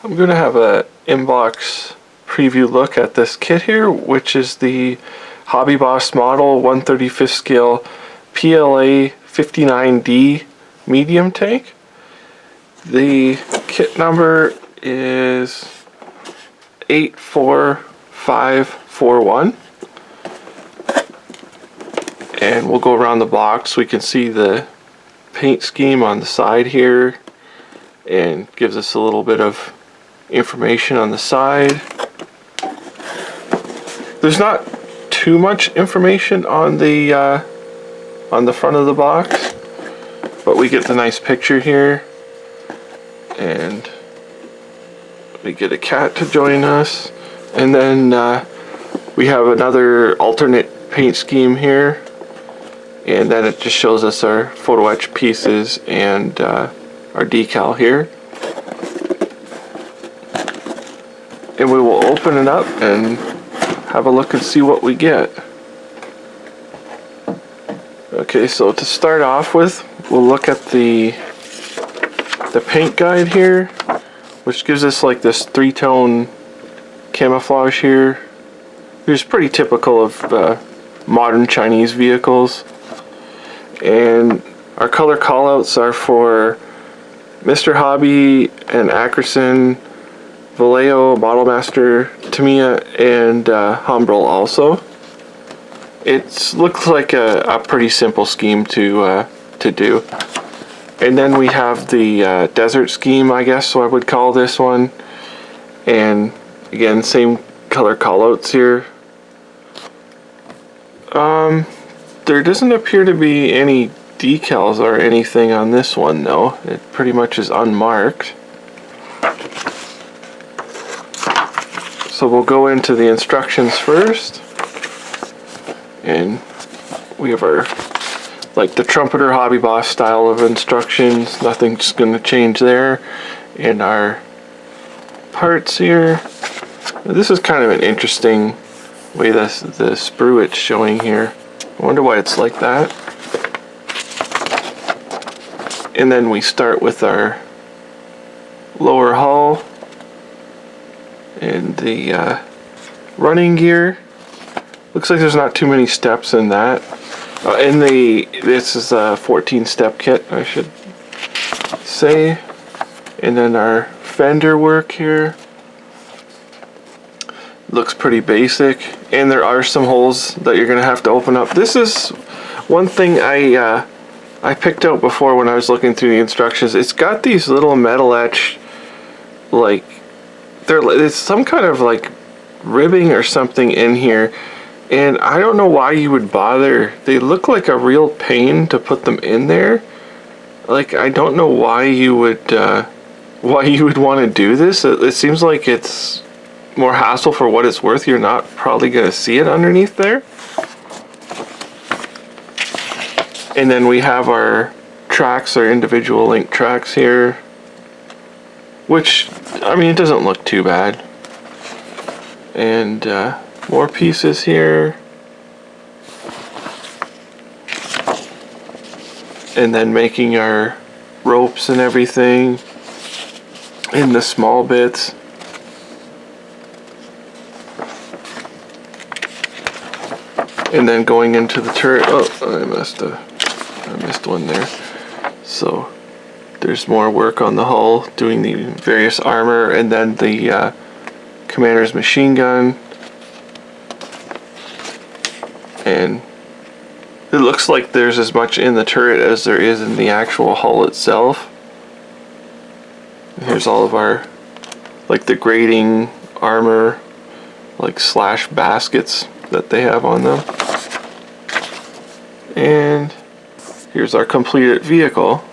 I'm going to have a inbox preview look at this kit here, which is the HobbyBoss model 1/35 scale PLA 59-D medium tank. The kit number is 84541, and we'll go around the box. We can see the paint scheme on the side here and gives us a little bit of information on the side. There's not too much information on the front of the box, but we get the nice picture here, and we get a cat to join us, and then we have another alternate paint scheme here, and then it just shows us our photo etch pieces and our decal here. And we will open it up and have a look and see what we get. Okay, so to start off with, we'll look at the paint guide here, which gives us like this three-tone camouflage here. It's pretty typical of modern Chinese vehicles. And our color callouts are for Mr. Hobby and Ackerson, Vallejo, Model Master, Tamiya, and Humbrol also. It looks like a pretty simple scheme to do. And then we have the desert scheme, I guess, so I would call this one. And again, same color callouts here. There doesn't appear to be any decals or anything on this one though. It pretty much is unmarked. So we'll go into the instructions first, and we have our, like the Trumpeter HobbyBoss style of instructions. Nothing's going to change there. And our parts here. This is kind of an interesting way the sprue it's showing here. I wonder why it's like that. And then we start with our lower hull and the running gear. Looks like there's not too many steps in that. This is a 14-step kit, I should say. And then our fender work here looks pretty basic, and there are some holes that you're gonna have to open up. This is one thing I picked out before when I was looking through the instructions. It's got these little metal etch, like it's some kind of like ribbing or something in here, and I don't know why you would bother. They look like a real pain to put them in there. Like, I don't know why you would want to do this. It seems like it's more hassle for what it's worth. You're not probably going to see it underneath there. And then we have our tracks, our individual link tracks here, which, I mean, it doesn't look too bad. And more pieces here. And then making our ropes and everything in the small bits. And then going into the turret. Oh, I missed one there. So there's more work on the hull, doing the various armor, and then the commander's machine gun. And it looks like there's as much in the turret as there is in the actual hull itself. And here's all of our, like the grading armor, like slash baskets that they have on them. And here's our completed vehicle.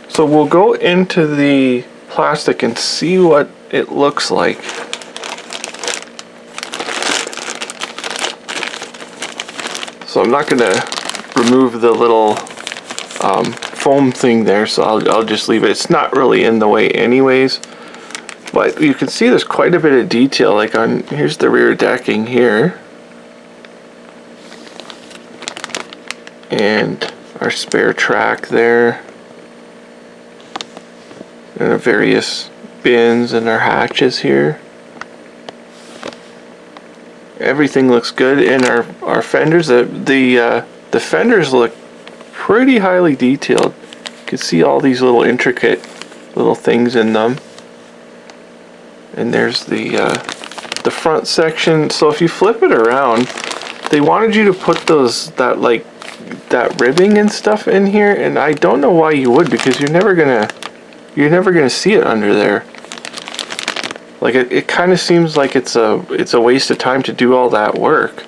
So we'll go into the plastic and see what it looks like. So I'm not going to remove the little foam thing there, so I'll just leave it. It's not really in the way anyways. But you can see there's quite a bit of detail, like here's the rear decking here. And our spare track there. And various bins and our hatches here. Everything looks good, and our fenders, the fenders look pretty highly detailed. You can see all these little intricate little things in them. And there's the front section. So if you flip it around, they wanted you to put that ribbing and stuff in here, and I don't know why you would, because you're never gonna see it under there. Like it kind of seems like it's a waste of time to do all that work.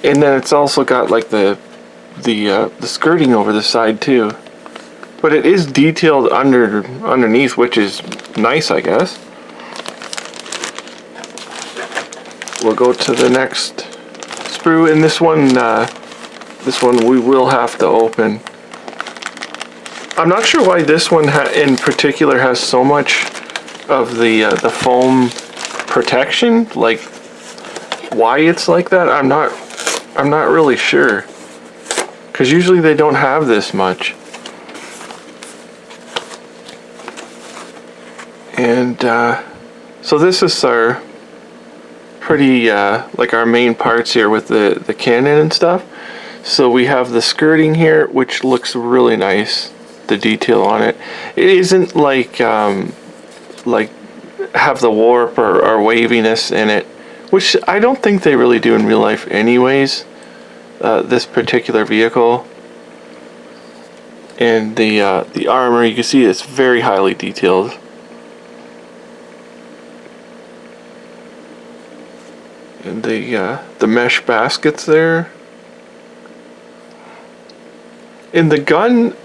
And then it's also got like the skirting over the side too. But it is detailed underneath, which is nice, I guess. We'll go to the next sprue, and this one we will have to open. I'm not sure why this one in particular has so much of the foam protection, like why it's like that. I'm not really sure, because usually they don't have this much. And so this is our pretty like our main parts here with the cannon and stuff. So we have the skirting here, which looks really nice, the detail on it. It isn't like have the warp or waviness in it, which I don't think they really do in real life anyways, this particular vehicle. And the armor, you can see it's very highly detailed. And the mesh baskets there. And the gun,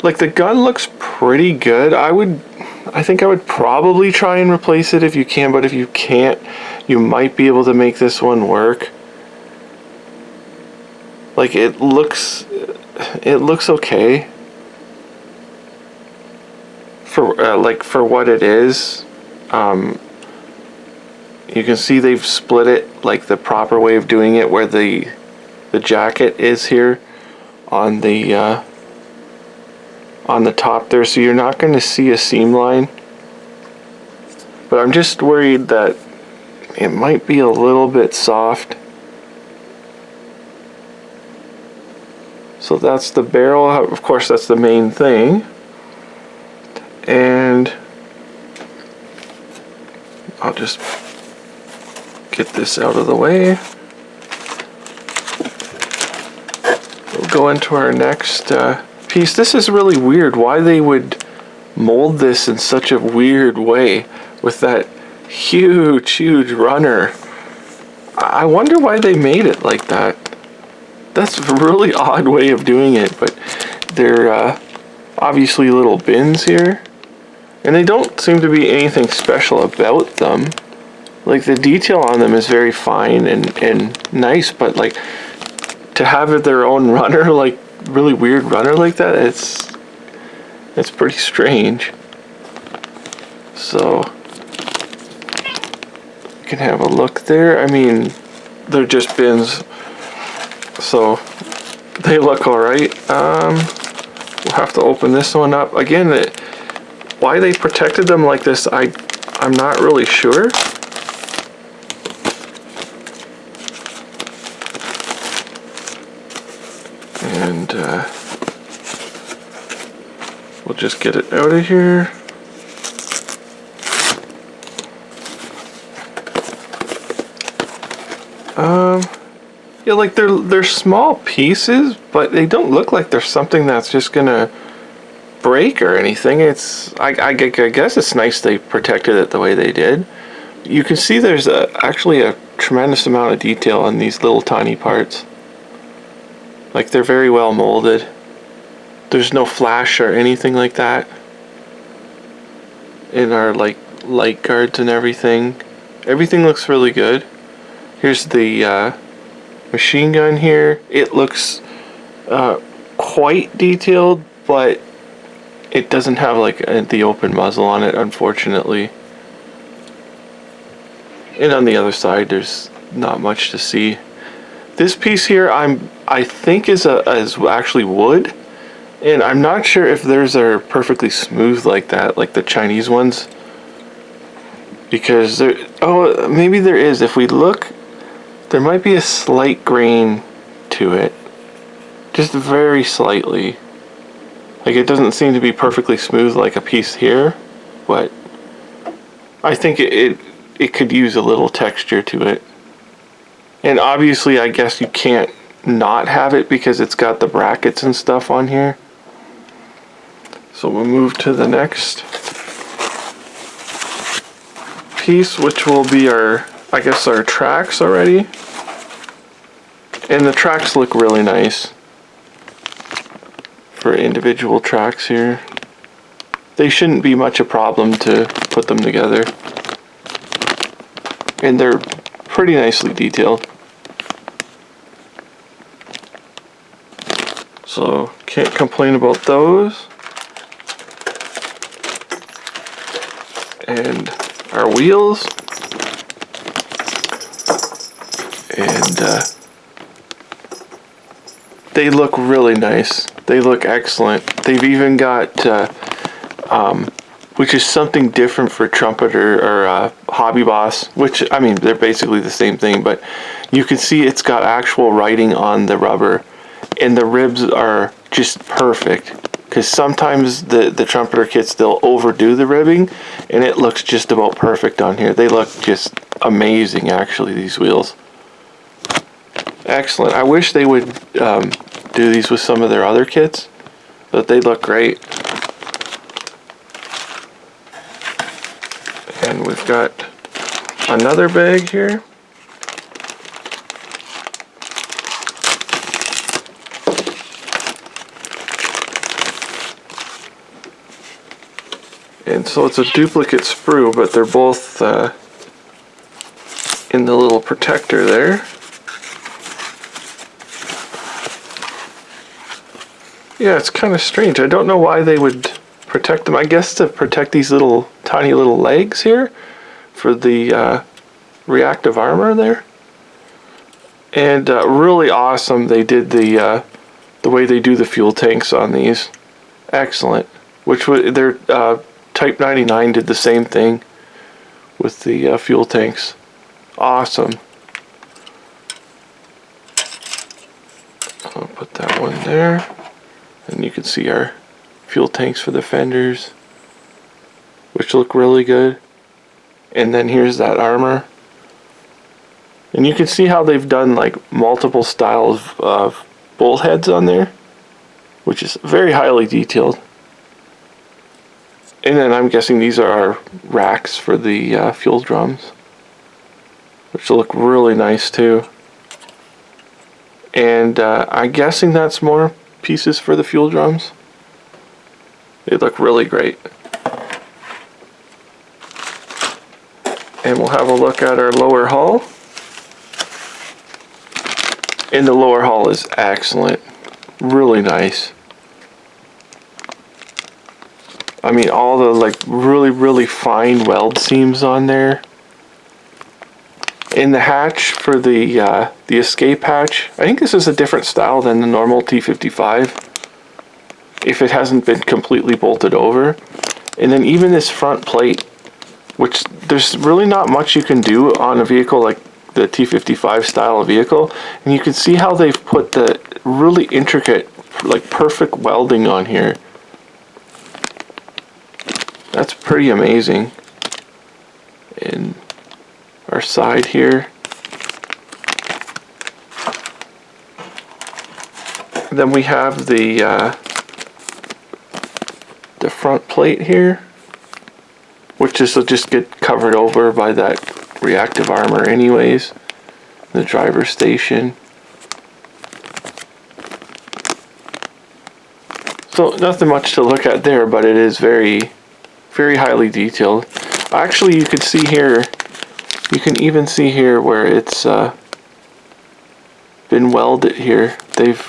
like the gun looks pretty good. I think I would probably try and replace it if you can, but if you can't, you might be able to make this one work. Like it looks okay for what it is. You can see they've split it like the proper way of doing it, where the jacket is here on the top there, so you're not going to see a seam line. But I'm just worried that it might be a little bit soft. So that's the barrel. Of course, that's the main thing. And I'll just get this out of the way. We'll go into our next piece. This is really weird why they would mold this in such a weird way with that huge runner. I wonder why they made it like that. That's a really odd way of doing it, but they're obviously little bins here, and they don't seem to be anything special about them. Like the detail on them is very fine and nice, but like to have their own runner, like really weird runner like that, it's pretty strange. So you can have a look there. I mean, they're just bins, so they look alright. We'll have to open this one up again. Why they protected them like this, I'm not really sure. And we'll just get it out of here. Yeah, like they're small pieces, but they don't look like there's something that's just gonna break or anything. I guess it's nice they protected it the way they did. You can see there's actually a tremendous amount of detail on these little tiny parts. Like they're very well molded. There's no flash or anything like that in our like light guards and everything. Everything looks really good. Here's the machine gun here. It looks quite detailed, but it doesn't have like the open muzzle on it, unfortunately. And on the other side, there's not much to see. This piece here, I think is actually wood. And I'm not sure if theirs are perfectly smooth like that, like the Chinese ones. Because there, oh, maybe there is. If we look, there might be a slight grain to it. Just very slightly. Like it doesn't seem to be perfectly smooth like a piece here, but I think it could use a little texture to it. And obviously I guess you can't not have it because it's got the brackets and stuff on here. So we'll move to the next piece, which will be our, I guess, our tracks already. And the tracks look really nice for individual tracks here. They shouldn't be much a problem to put them together. And they're pretty nicely detailed. So can't complain about those. And our wheels. And they look really nice. They look excellent. They've even got, which is something different for Trumpeter or HobbyBoss, which, I mean, they're basically the same thing, but you can see it's got actual writing on the rubber, and the ribs are just perfect. Because sometimes the Trumpeter kits, they'll overdo the ribbing, and it looks just about perfect on here. They look just amazing, actually, these wheels. Excellent. I wish they would do these with some of their other kits, but they look great. And we've got another bag here. And so it's a duplicate sprue, but they're both in the little protector there. Yeah, it's kind of strange. I don't know why they would protect them. I guess to protect these little tiny little legs here for the reactive armor there. And really awesome. They did the way they do the fuel tanks on these. Excellent. Which was their Type-59 did the same thing with the fuel tanks. Awesome. I'll put that one there. And you can see our fuel tanks for the fenders, which look really good. And then here's that armor. And you can see how they've done like multiple styles of bolt heads on there, which is very highly detailed. And then I'm guessing these are our racks for the fuel drums, which look really nice too. And I'm guessing that's more pieces for the fuel drums. They look really great. And we'll have a look at our lower hull. And the lower hull is excellent. Really nice. I mean, all the like really fine weld seams on there. In the hatch for the escape hatch, I think this is a different style than the normal T55, if it hasn't been completely bolted over. And then even this front plate, which there's really not much you can do on a vehicle like the T55 style of vehicle, and you can see how they've put the really intricate, like perfect welding on here. That's pretty amazing. And our side here. Then we have the front plate here, which this will just get covered over by that reactive armor anyways. The driver's station. So nothing much to look at there, but it is very highly detailed. Actually, you can see here, you can even see here where it's been welded here. They've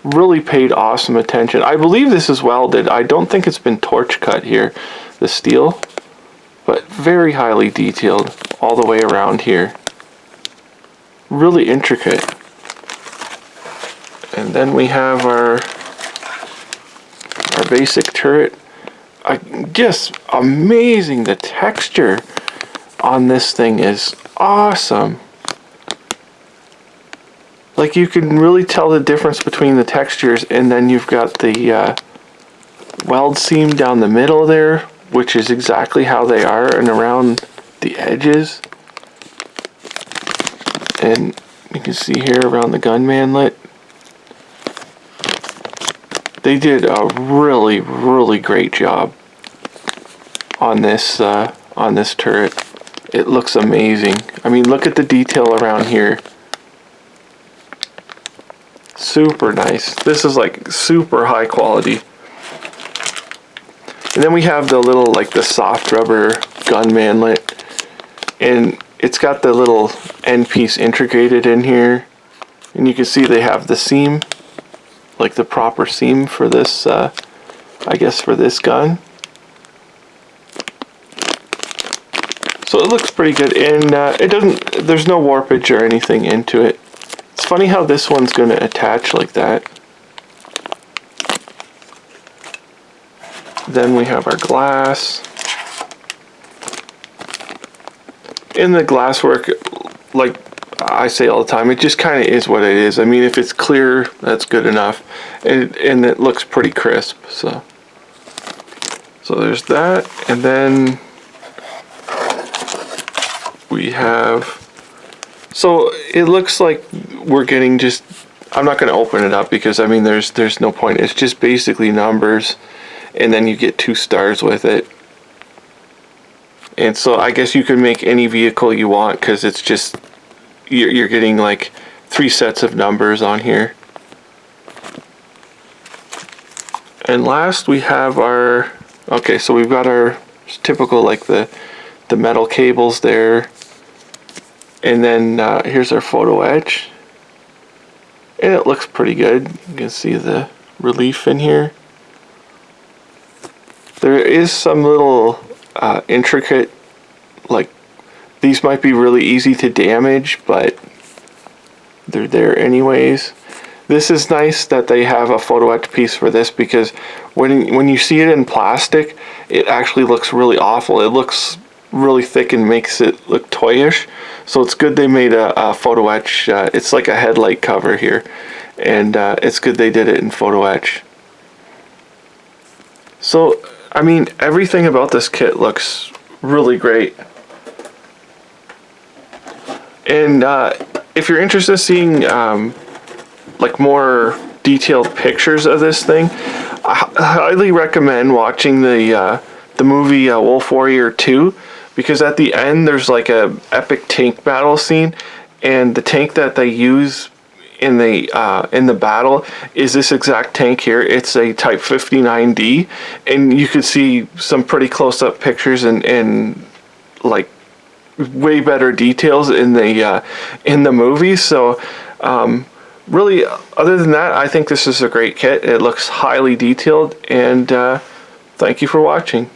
really paid awesome attention. I believe this is welded. I don't think it's been torch cut here, the steel, but very highly detailed all the way around here. Really intricate. And then we have our our basic turret. Just amazing. The texture on this thing is awesome. Like, you can really tell the difference between the textures, and then you've got the weld seam down the middle there, which is exactly how they are, and around the edges. And you can see here around the gun manlet. They did a really, really great job on this turret. It looks amazing. I mean, look at the detail around here. Super nice. This is like super high quality. And then we have the little, like, the soft rubber gun manlet, and it's got the little end piece integrated in here, and you can see they have the seam, like the proper seam for this, I guess for this gun. So it looks pretty good, and there's no warpage or anything into it. It's funny how this one's going to attach like that. Then we have our glass. In the glass work, like I say all the time, it just kind of is what it is. I mean, if it's clear, that's good enough, and it looks pretty crisp. So there's that, and then we have. So it looks like we're getting just. I'm not going to open it up because I mean, there's no point. It's just basically numbers, and then you get 2 stars with it. And so I guess you can make any vehicle you want, because it's just, you're getting like 3 sets of numbers on here. And last we have our, okay, so we've got our typical, like the metal cables there. And then here's our photo etch. And it looks pretty good. You can see the relief in here. There is some little intricate, like, these might be really easy to damage, but they're there anyways. This is nice that they have a photo etch piece for this, because when you see it in plastic, it actually looks really awful. It looks really thick and makes it look toyish. So it's good they made a photo etch. It's like a headlight cover here, and it's good they did it in photo etch. So I mean, everything about this kit looks really great. And if you're interested in seeing like more detailed pictures of this thing, I highly recommend watching the movie Wolf Warrior 2, because at the end there's like a epic tank battle scene, and the tank that they use in the battle is this exact tank here. It's a Type-59-D, and you could see some pretty close-up pictures and like way better details in the movie. So really, other than that, I think this is a great kit. It looks highly detailed, and thank you for watching.